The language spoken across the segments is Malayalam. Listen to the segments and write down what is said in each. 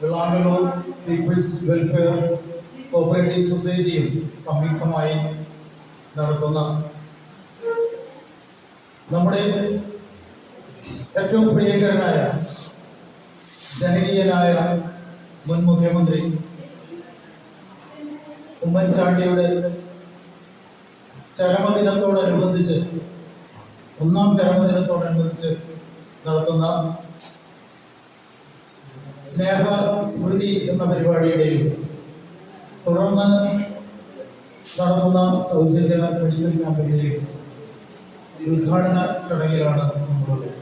വെള്ളാങ്കല്ലൂർ പീപ്പിൾസ് വെൽഫെയർ കോപ്പറേറ്റീവ് സൊസൈറ്റിയും സംയുക്തമായി നടത്തുന്ന നമ്മുടെ ഏറ്റവും പ്രിയങ്കരനായ ജനകീയനായ മുൻ മുഖ്യമന്ത്രി ഉമ്മൻചാണ്ടിയുടെ ചരമദിനത്തോടനുബന്ധിച്ച് ഒന്നാം ചരമദിനത്തോടനുബന്ധിച്ച് നടത്തുന്ന സ്നേഹ സ്മൃതി എന്ന പരിപാടിയുടെയും തുടർന്ന് നടത്തുന്ന സൗജന്യ മെഡിക്കൽ ക്യാമ്പിന്റെയും ഉദ്ഘാടന ചടങ്ങിലാണ് നമ്മളുള്ളത്.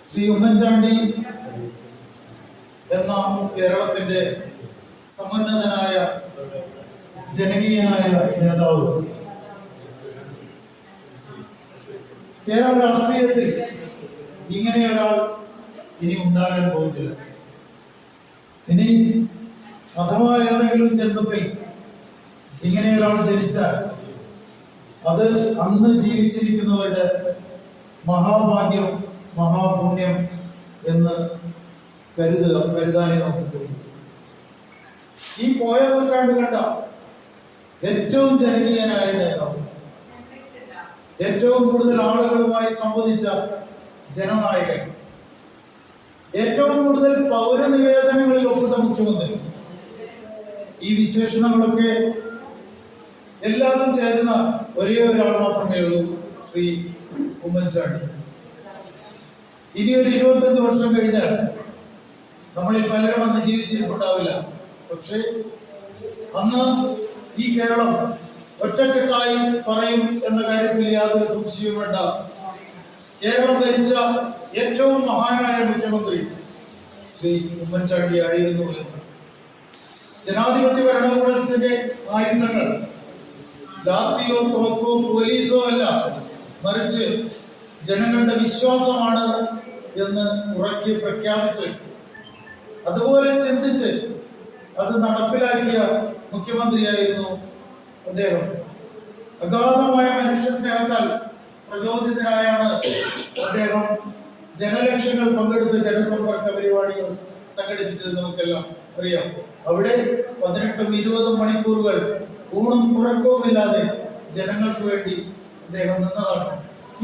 ശ്രീ ഉമ്മൻചാണ്ടി എന്ന കേരളത്തിന്റെ സമുന്നതനായ ജനകീയനായ നേതാവ് കേരള രാഷ്ട്രീയത്തിൽ ഇങ്ങനെ ഒരാൾ ഇനി ഉണ്ടാകാൻ പോകുന്നില്ല. ഇനി അഥവാ ഏതെങ്കിലും ജന്മത്തിൽ ഇങ്ങനെ ഒരാൾ ജനിച്ചാൽ അത് അന്ന് ജീവിച്ചിരിക്കുന്നവരുടെ മഹാഭാഗ്യം, മഹാപുണ്യം എന്ന് കരുതാനേ നമുക്ക് കഴിയും. ഈ പോയ നൂറ്റാണ്ട് കണ്ട ഏറ്റവും ജനകീയനായ നേതാവ്, ഏറ്റവും കൂടുതൽ ആളുകളുമായി സംവദിച്ച ജനനായകൻ, ഏറ്റവും കൂടുതൽ പൗരനിവേദനങ്ങളിൽ ഒപ്പിട്ട മുഖ്യമന്ത്രി, ഈ വിശേഷണങ്ങളൊക്കെ എല്ലാവരും ചേരുന്ന ഒരേ ഒരാൾ മാത്രമേ ഉള്ളൂ, ശ്രീ ഉമ്മൻചാണ്ടി. ഇനി ഒരു 25 വർഷം കഴിഞ്ഞാൽ നമ്മളിൽ പലരും അന്ന് ജീവിച്ചിരിപ്പുണ്ടാവില്ല. പക്ഷേ അന്ന് ഈ കേരളം ഒറ്റക്കെട്ടായി പറയും എന്ന കാര്യത്തിൽ യാതൊരു സംശയവും വേണ്ട. കേരളം ഭരിച്ച ഏറ്റവും മഹാനായ മുഖ്യമന്ത്രി ശ്രീ ഉമ്മൻചാണ്ടി ആയിരുന്നു എന്ന്. ജനാധിപത്യ ഭരണകൂടത്തിന്റെ ആയുധങ്ങൾ ലാത്തിയോ തോക്കോ പോലീസോ അല്ല, മറിച്ച് ജനങ്ങളുടെ വിശ്വാസമാണ് എന്ന് ഉറക്കി പ്രഖ്യാപിച്ച് അതുപോലെ ചിന്തിച്ച് അത് നടപ്പിലാക്കിയ മുഖ്യമന്ത്രിയായിരുന്നു അദ്ദേഹം. അഗാധമായ മനുഷ്യ സ്നേഹത്താൽ പ്രചോദിതനായാണ് അദ്ദേഹം ജനലക്ഷങ്ങൾ പങ്കെടുത്ത ജനസമ്പർക്ക പരിപാടികൾ സംഘടിപ്പിച്ചത് നമുക്കെല്ലാം അറിയാം. അവിടെ 18-20 മണിക്കൂറുകൾ ഊണും ഉറക്കവുമില്ലാതെ ജനങ്ങൾക്ക് വേണ്ടി അദ്ദേഹം നിന്നതാണ്.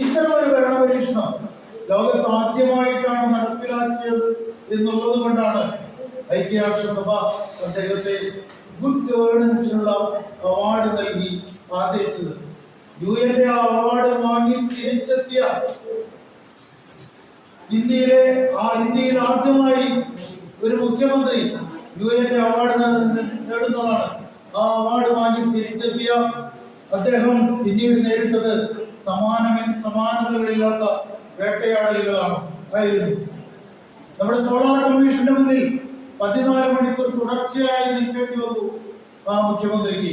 ഇത്തരം ഒരു ഭരണപരീക്ഷണം ലോകത്ത് ആദ്യമായിട്ടാണ് നടപ്പിലാക്കിയത് എന്നുള്ളത് കൊണ്ടാണ് ഐക്യരാഷ്ട്രസഭ അദ്ദേഹത്തെ ഗുഡ് ഗവേണൻസിനുള്ള അവാർഡ് നൽകി ആദരിച്ചത്. UN അവാർഡ് വാങ്ങി തിരിച്ചെത്തിയ ഇന്ത്യയിൽ ആദ്യമായി ഒരു മുഖ്യമന്ത്രി UN അവാർഡ് നേടുന്നതാണ്. ആ അവാർഡ് വാങ്ങി തിരിച്ചെത്തിയ അദ്ദേഹം പിന്നീട് നേരിട്ടത് സമാനതകളില്ലാത്ത വേട്ടയാടലുകളാണ് ആയിരുന്നു. നമ്മുടെ സോളാർ കമ്മീഷന്റെ മുന്നിൽ 14 മണിക്കൂർ തുടർച്ചയായി നിൽക്കേണ്ടി വന്നു ആ മുഖ്യമന്ത്രിക്ക്.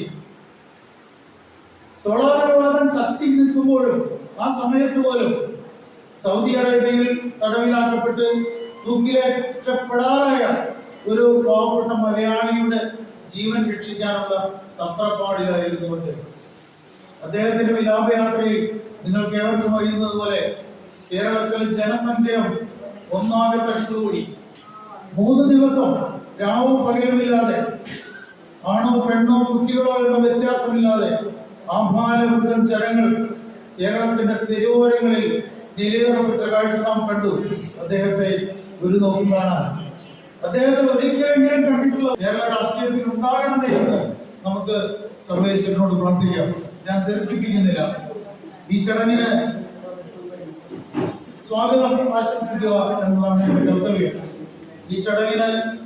സോളാർ വിവാദം കത്തി നിൽക്കുമ്പോഴും ആ സമയത്ത് പോലും സൗദി അറേബ്യയിൽ തടവിലാക്കപ്പെട്ട് തൂക്കിലേറ്റപ്പെടാറായ ഒരു പാവപ്പെട്ട മലയാളിയുടെ ജീവൻ രക്ഷിക്കാനുള്ള തത്രപ്പാടിലായിരുന്നു അദ്ദേഹത്തിന്റെ വിലാപയാത്രയിൽ നിങ്ങൾക്ക് ഏവർക്കും അറിയുന്നത് പോലെ കേരളത്തിൽ ജനസഞ്ചയം ഒന്നാകെ തടിച്ചുകൂടി. 3 ദിവസം രാവും പകലുമില്ലാതെ, ആണോ പെണ്ണോ കുട്ടികളോ എന്ന വ്യത്യാസമില്ലാതെ ആഹ്ലാദവൃദ്ധം ജനങ്ങൾ കേരളത്തിന്റെ തെരുവോരങ്ങളിൽ നിലയുറപ്പിച്ച കാഴ്ച നാം കണ്ടു. അദ്ദേഹത്തെ ഒരു നോക്കി കാണാൻ, അദ്ദേഹത്തെ ഒരിക്കലെങ്കിലും കണ്ടിട്ടുള്ള കേരള രാഷ്ട്രീയത്തിൽ ഉണ്ടാകണമേ എന്ന് നമുക്ക് സർവേശ്വരനോട് പ്രാർത്ഥിക്കാം. ഞാൻ ദീർഘിപ്പിക്കുന്നില്ല. ഈ ചടങ്ങിന് സ്വാഗതം ആശംസിക്കുക എന്നതാണ് എന്റെ കർത്തവ്യം. ഈ ചടങ്ങിന്